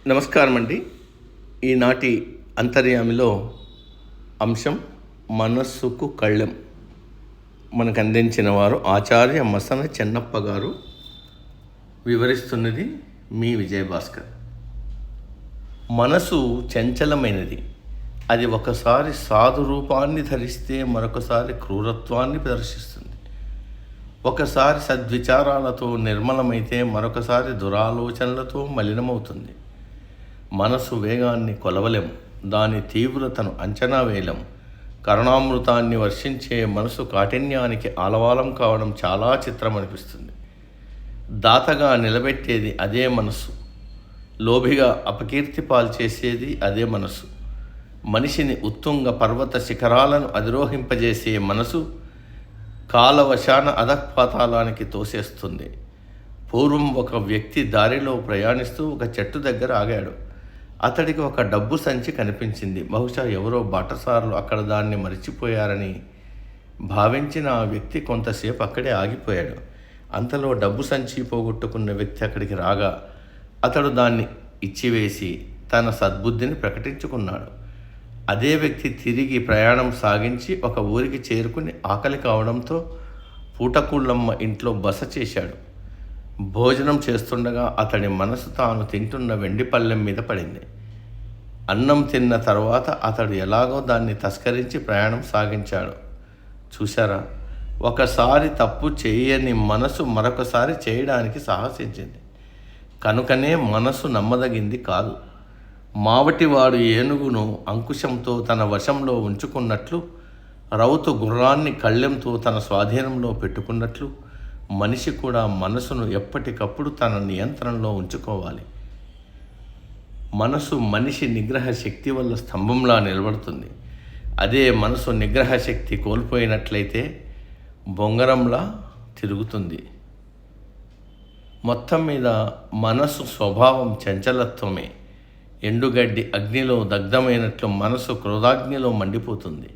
నమస్కారం అండి. ఈనాటి అంతర్యామిలో అంశం మనస్సుకు కళ్ళెం మనకు అందించిన వారు ఆచార్య మసన చెన్నప్ప గారు. వివరిస్తున్నది మీ విజయభాస్కర్. మనసు చంచలమైనది. అది ఒకసారి సాధు రూపాన్ని ధరిస్తే మరొకసారి క్రూరత్వాన్ని ప్రదర్శిస్తుంది. ఒకసారి సద్విచారాలతో నిర్మలమైతే మరొకసారి దురాలోచనలతో మలినమవుతుంది. మనసు వేగాన్ని కొలవలేం, దాని తీవ్రతను అంచనా వేయలేం. కరుణామృతాన్ని వర్షించే మనసు కాఠిన్యానికి ఆలవాలం కావడం చాలా చిత్రం అనిపిస్తుంది. దాతగా నిలబెట్టేది అదే మనసు, లోభిగా అపకీర్తి పాలు చేసేది అదే మనసు. మనిషిని ఉత్తుంగ పర్వత శిఖరాలను అధిరోహింపజేసే మనసు కాలవశాన అధఃపాతాళానికి తోసేస్తుంది. పూర్వం ఒక వ్యక్తి దారిలో ప్రయాణిస్తూ ఒక చెట్టు దగ్గర ఆగాడు. అతడికి ఒక డబ్బు సంచి కనిపించింది. బహుశా ఎవరో బాటసారులు అక్కడ దాన్ని మరిచిపోయారని భావించిన ఆ వ్యక్తి కొంతసేపు అక్కడే ఆగిపోయాడు. అంతలో డబ్బు సంచి పోగొట్టుకున్న వ్యక్తి అక్కడికి రాగా అతడు దాన్ని ఇచ్చివేసి తన సద్బుద్ధిని ప్రకటించుకున్నాడు. అదే వ్యక్తి తిరిగి ప్రయాణం సాగించి ఒక ఊరికి చేరుకుని ఆకలి కావడంతో పూటకూళ్ళమ్మ ఇంట్లో బస చేశాడు. భోజనం చేస్తుండగా అతడి మనసు తాను తింటున్న వెండి పళ్ళెం మీద పడింది. అన్నం తిన్న తర్వాత అతడు ఎలాగో దాన్ని తస్కరించి ప్రయాణం సాగించాడు. చూశారా, ఒకసారి తప్పు చేయని మనసు మరొకసారి చేయడానికి సాహసించింది. కనుకనే మనసు నమ్మదగింది కాదు. మావటివాడు ఏనుగును అంకుశంతో తన వశంలో ఉంచుకున్నట్లు, రౌతు గుర్రాన్ని కళ్ళెంతో తన స్వాధీనంలో పెట్టుకున్నట్లు మనిషి కూడా మనసును ఎప్పటికప్పుడు తన నియంత్రణలో ఉంచుకోవాలి. మనసు మనిషి నిగ్రహ శక్తి వల్ల స్తంభంలా నిలబడుతుంది. అదే మనసు నిగ్రహ శక్తి కోల్పోయినట్లయితే బొంగరంలా తిరుగుతుంది. మొత్తం మీద మనసు స్వభావం చంచలత్వమే. ఎండుగడ్డి అగ్నిలో దగ్ధమైనట్లు మనసు క్రోధాగ్నిలో మండిపోతుంది.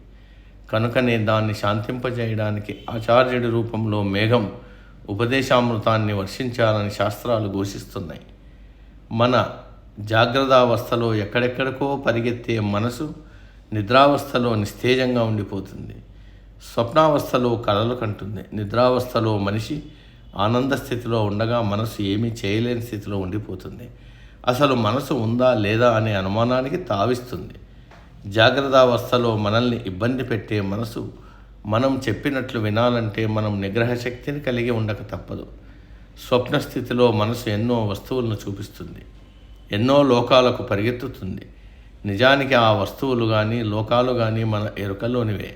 కనుకనే దాన్ని శాంతింపజేయడానికి ఆచార్యుడి రూపంలో మేఘం ఉపదేశామృతాన్ని వర్షించాలని శాస్త్రాలు ఘోషిస్తున్నాయి. మన జాగ్రత్తావస్థలో ఎక్కడెక్కడికో పరిగెత్తే మనసు నిద్రావస్థలో నిస్తేజంగా ఉండిపోతుంది. స్వప్నావస్థలో కలలు కంటుంది. నిద్రావస్థలో మనిషి ఆనంద స్థితిలో ఉండగా మనసు ఏమీ చేయలేని స్థితిలో ఉండిపోతుంది. అసలు మనసు ఉందా లేదా అనే అనుమానానికి తావిస్తుంది. జాగ్రత్తావస్థలో మనల్ని ఇబ్బంది పెట్టే మనసు మనం చెప్పినట్లు వినాలంటే మనం నిగ్రహ శక్తిని కలిగి ఉండక తప్పదు. స్వప్న స్థితిలో మనసు ఎన్నో వస్తువులను చూపిస్తుంది, ఎన్నో లోకాలకు పరిగెత్తుతుంది. నిజానికి ఆ వస్తువులు కానీ లోకాలు కానీ మన ఎరుకలోనివే.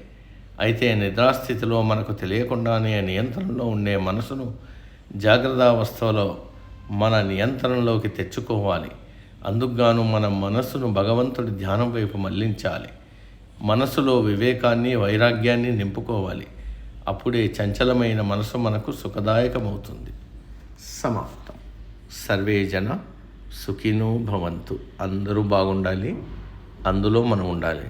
అయితే నిద్రాస్థితిలో మనకు తెలియకుండానే నియంత్రణలో ఉండే మనసును జాగ్రత్తావస్థలో మన నియంత్రణలోకి తెచ్చుకోవాలి. అందుకుగాను మన మనస్సును భగవంతుడి ధ్యానం వైపు మళ్లించాలి. మనసులో వివేకాన్ని, వైరాగ్యాన్ని నింపుకోవాలి. అప్పుడే చంచలమైన మనసు మనకు సుఖదాయకమవుతుంది. సమాప్తం. సర్వే జన సుఖినో భవంతు. అందరూ బాగుండాలి, అందులో మనం ఉండాలి.